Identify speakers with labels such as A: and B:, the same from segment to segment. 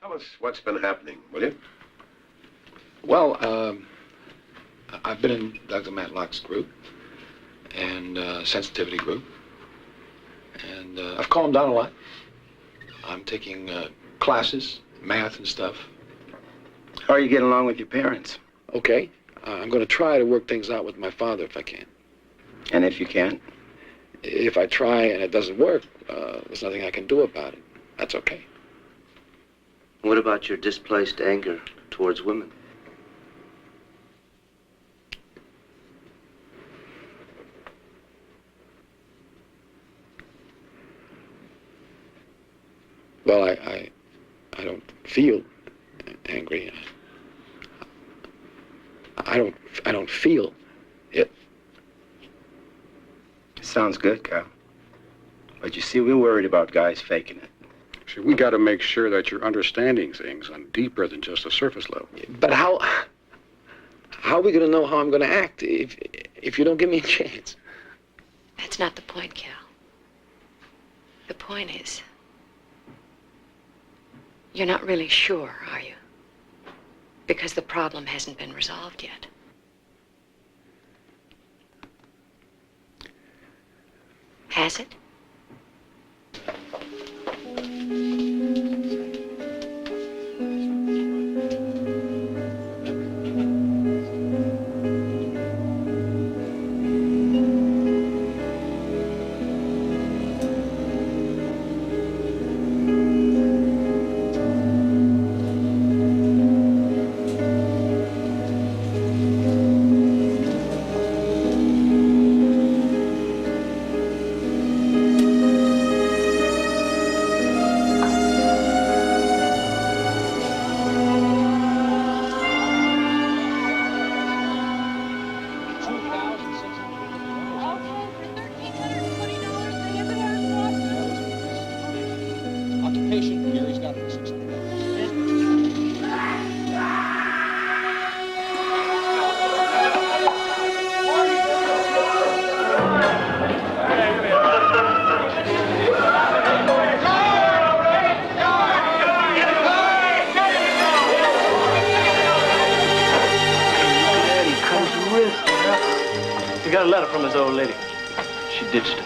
A: Tell us what's been happening, will you?
B: Well, I've been in Dr. Matlock's group and sensitivity group, and I've calmed down a lot. I'm taking classes, math and stuff.
C: How are you getting along with your parents?
B: Okay. I'm going to try to work things out with my father if I can.
C: And if you can't?
B: If I try and it doesn't work, there's nothing I can do about it. That's okay.
D: What about your displaced anger towards women?
B: Well, I don't feel angry. I don't feel it.
C: Sounds good, Kyle. But you see, we're worried about guys faking it.
E: See, we got to make sure that you're understanding things on deeper than just a surface level.
B: But how are we going to know how I'm going to act if you don't give me a chance?
F: That's not the point, Cal. The point is, you're not really sure, are you? Because the problem hasn't been resolved yet. Has it?
G: Got a letter from his old lady. She ditched it.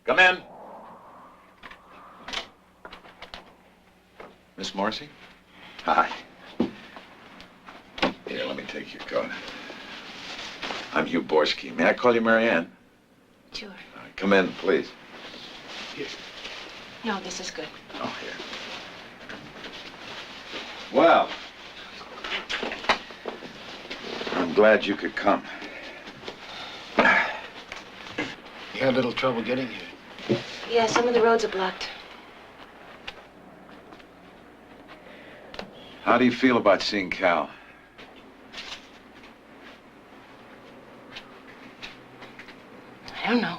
A: Come in. Miss Morrissey? Hi. Here, let me take your coat. I'm Hugh Borsky. May I call you Mary Ann?
F: Sure.
A: All right, come in, please. Here.
F: No, this is good.
A: Oh, here. Well, I'm glad you could come.
B: You had a little trouble getting here.
F: Yeah, some of the roads are blocked.
A: How do you feel about seeing Cal?
F: I don't know.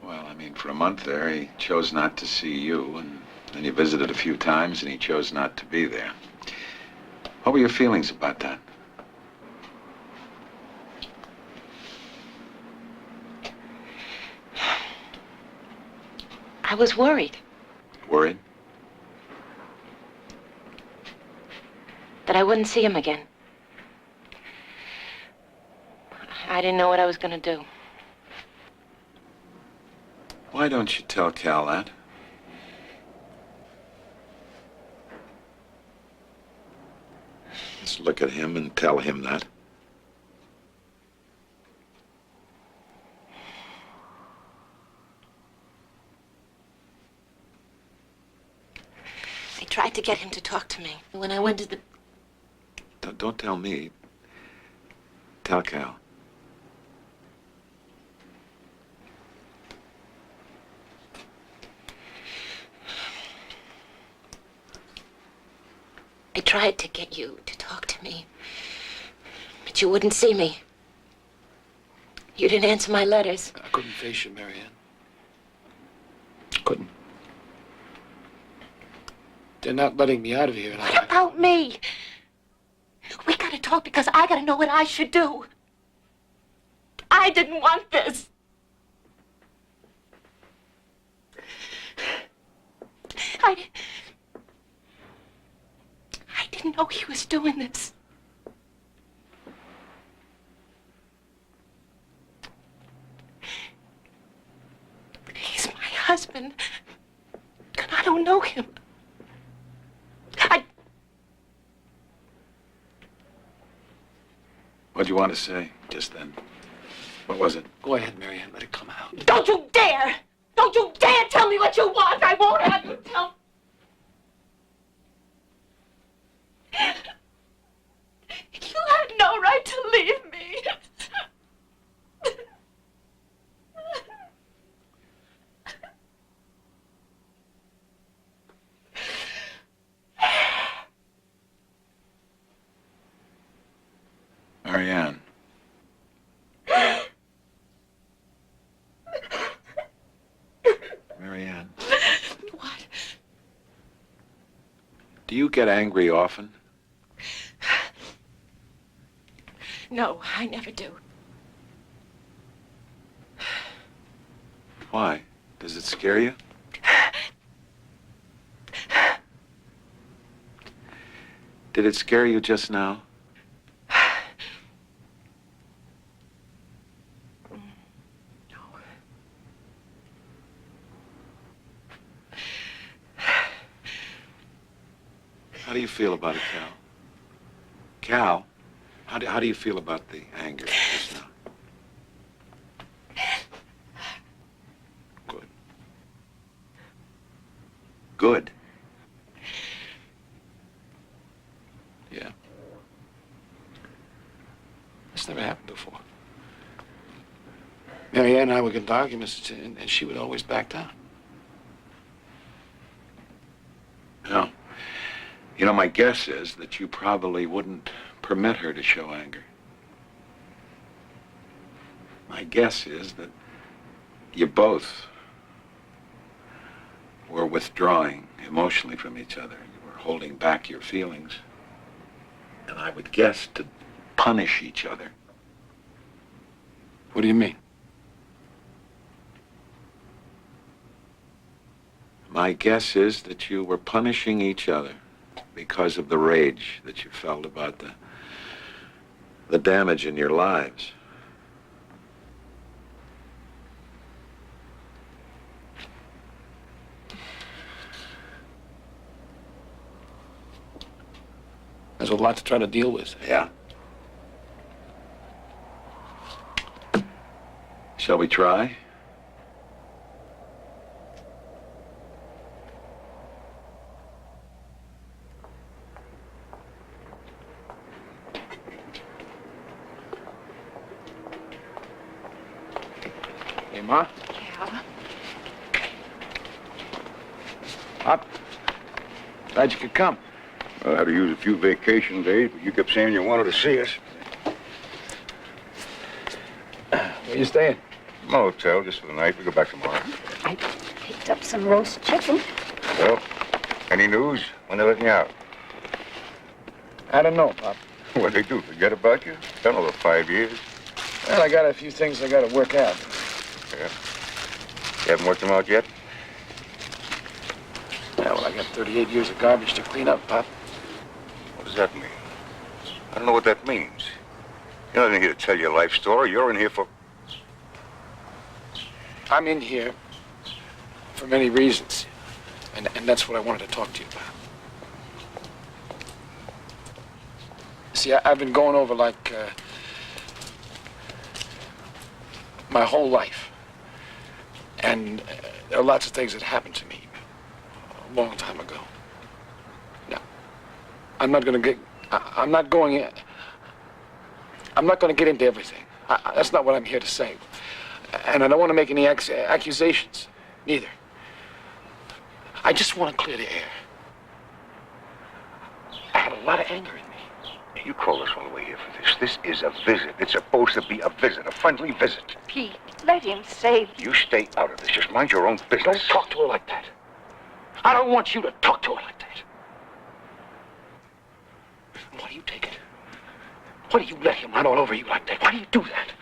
A: Well, I mean, for a month there, he chose not to see you, and then you visited a few times, and he chose not to be there. What were your feelings about that?
F: I was worried
A: Worried?
F: that I wouldn't see him again. I didn't know what I was going to do.
A: Why don't you tell Cal that? Just look at him and tell him that.
F: I tried to get him to talk to me. When I went to the...
A: Don't tell me. Tell Cal.
F: I tried to get you to talk to me, but you wouldn't see me. You didn't answer my letters.
B: I couldn't face you, Mary Ann. Couldn't. They're not letting me out of here. And
F: What about me? We gotta talk because I gotta know what I should do. I didn't want this. I didn't know he was doing this. He's my husband, and I don't know him.
A: What'd you want to say just then? What was it?
B: Go ahead, Marianne. Let it come out.
F: Don't you dare! Don't you dare tell me what you want! I won't have you tell me. You had no right to leave me.
A: Marianne. Marianne.
F: What?
A: Do you get angry often?
F: No, I never do.
A: Why? Does it scare you? Did it scare you just now? How do you feel about it, Cal? Cal, how do you feel about the anger just now? Good. Good. Yeah.
B: This never happened before. Marianne and I would get into arguments, and she would always back down.
A: No. You know, my guess is that you probably wouldn't permit her to show anger. My guess is that you both were withdrawing emotionally from each other. You were holding back your feelings. And I would guess to punish each other.
B: What do you mean?
A: My guess is that you were punishing each other because of the rage that you felt about the damage in your lives.
B: There's a lot to try to deal with.
A: Yeah. Shall we try?
B: Hey, Ma.
F: Cal?
B: Pop. Glad you could come.
E: I had to use a few vacation days, but you kept saying you wanted to see us.
B: Where you staying?
E: Motel, just for the night. We go back tomorrow.
H: I picked up some roast chicken.
E: Well, any news? When they letting you out?
B: I don't know, Pop.
E: What they do? Forget about you? Been over 5 years.
B: Well, I got a few things I got to work out.
E: Yeah. You haven't worked them out yet?
B: Yeah, well, I got 38 years of garbage to clean up, Pop.
E: What does that mean? I don't know what that means. You're not in here to tell your life story. You're in here for...
B: I'm in here for many reasons, and that's what I wanted to talk to you about. See, I've been going over, like, my whole life. And there are lots of things that happened to me a long time ago. Now, I'm not going to get into everything. That's not what I'm here to say. And I don't want to make any accusations, neither. I just want to clear the air. I had a lot of anger in me.
E: You called us all the way here for this. This is a visit. It's supposed to be a visit, a friendly visit.
H: Pete, let him say.
E: You stay out of this. Just mind your own business.
B: Don't talk to her like that. I don't want you to talk to her like that. Why do you take it? Why do you let him run all over you like that? Why do you do that?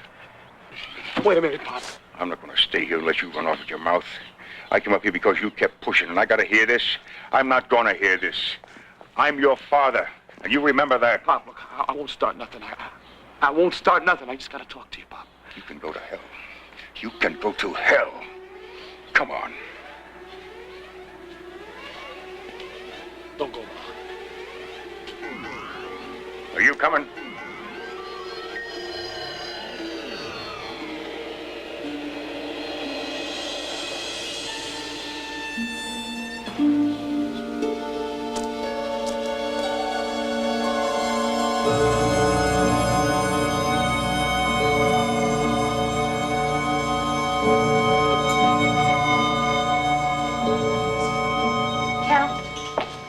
B: Wait a minute, Pop.
E: I'm not going to stay here and let you run off with your mouth. I came up here because you kept pushing, and I got to hear this. I'm not going to hear this. I'm your father, and you remember that.
B: Pop, look, I won't start nothing. I won't start nothing. I just got to talk to you, Pop.
E: You can go to hell. You can go to hell. Come on.
B: Don't go, Mom.
E: Are you coming?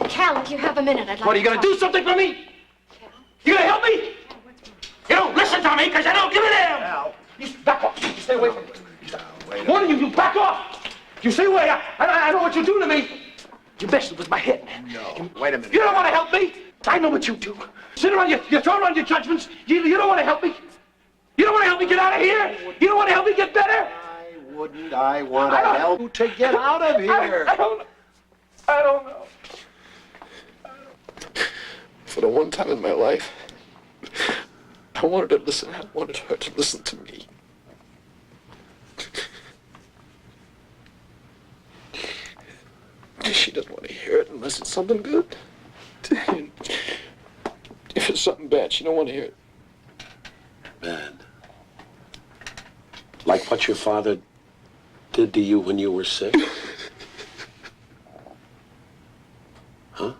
F: Cal, if you have a minute, I'd like
B: What, are you
F: to
B: going to do something for me? You going to help me? You don't listen to me because I don't give a damn.
C: Al.
B: You back off. You stay away from me. One of you back off. You stay away. I know what you do to me. You messed with my head.
C: No. Wait a minute.
B: You don't want to help me? I know what you do. Sit around, you throw around your judgments. You don't want to help me. You don't want to help me get out of here. You don't want to help me get better.
C: I want to help you to get out of here.
B: I don't know. For the one time in my life, I wanted to listen. I wanted her to listen to me. She doesn't want to hear it unless it's something good. If it's something bad, she don't want to hear it.
I: Bad. Like what your father did to you when you were sick? Huh?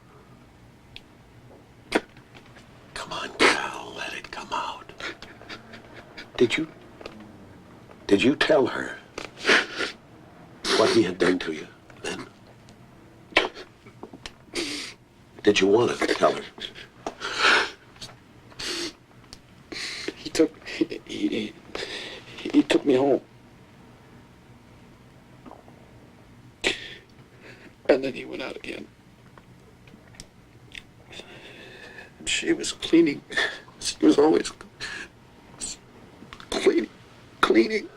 I: Come on, Cal, let it come out. Did you tell her what he had done to you then? Did you want to tell her?
B: He took me home. And then he went out again. She was cleaning. She was always cleaning.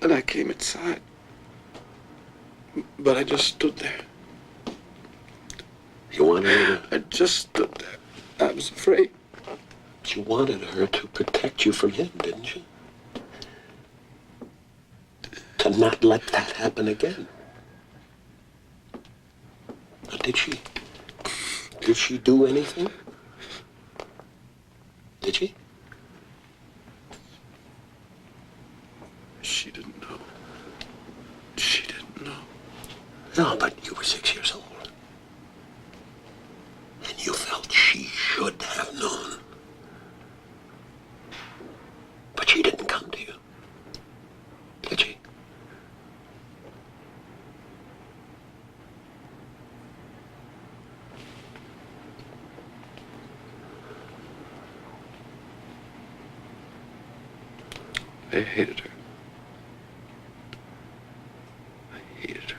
B: And I came inside. But I just stood there.
I: You wanted her to...
B: I just stood there. I was afraid.
I: You wanted her to protect you from him, didn't you? To not let that happen again. But did she? Did she do anything? Did she?
B: She didn't know. She didn't know.
I: No, but you were 6 years old. And you felt she should have known. But she didn't come to you. Did she?
B: I hated her. I hated her.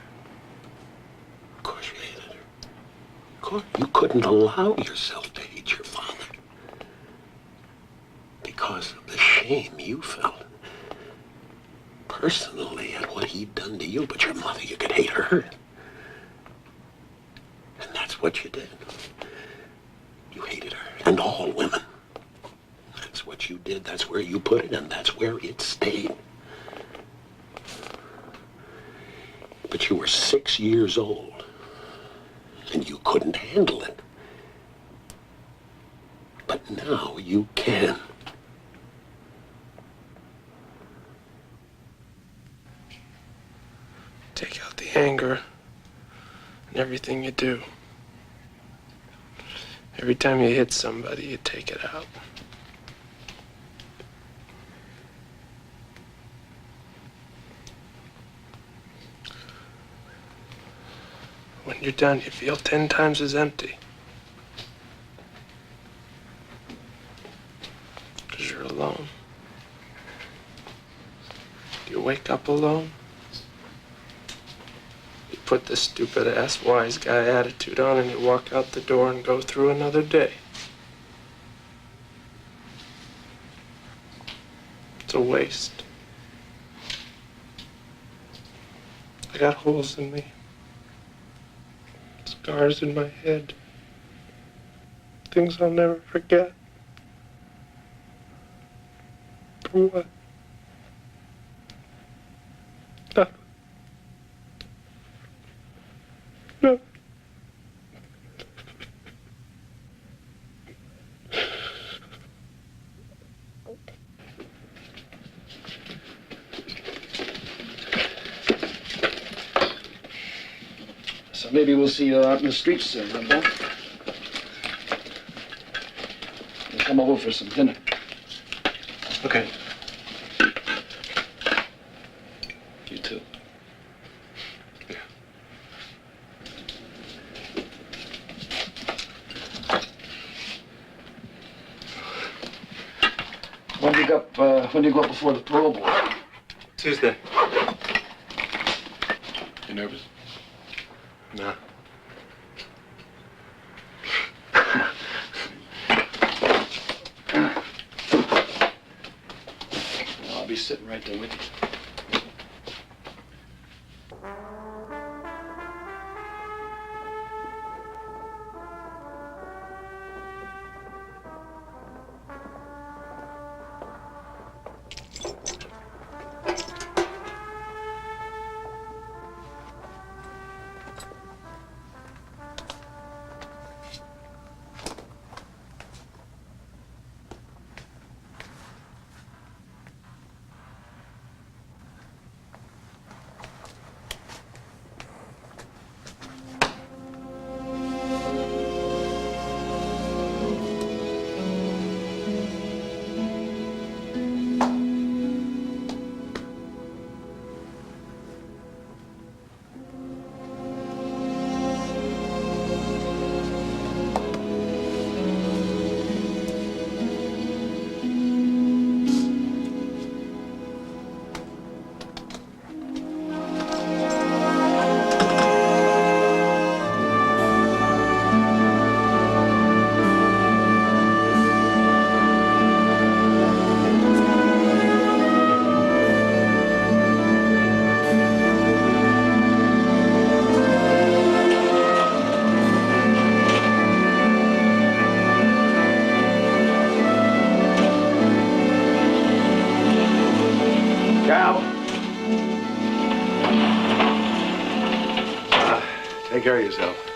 I: Of course you hated her. Of course. You couldn't allow yourself to hate your father. Because of the shame you felt. Personally at what he'd done to you, but your mother, you could hate her. And that's what you did. You hated her. And all women. That's what you did. That's where you put it, and that's where it stayed. But you were 6 years old, and you couldn't handle it. But now you can.
G: Take out the anger in everything you do. Every time you hit somebody, you take it out. When you're done, you feel 10 times as empty. Because you're alone. You wake up alone. You put the stupid-ass wise guy attitude on and you walk out the door and go through another day.
J: a waste. I got holes in me. Scars in my head. Things I'll never forget. For what? Nothing. No.
B: So maybe we'll see you out in the streets soon, huh, Bill? We'll come over for some dinner.
J: Okay.
B: You too. When do you go up before the parole board?
J: Tuesday.
B: You nervous?
J: No.
B: I'll be sitting right there with you.
I: Cal. Take care of yourself.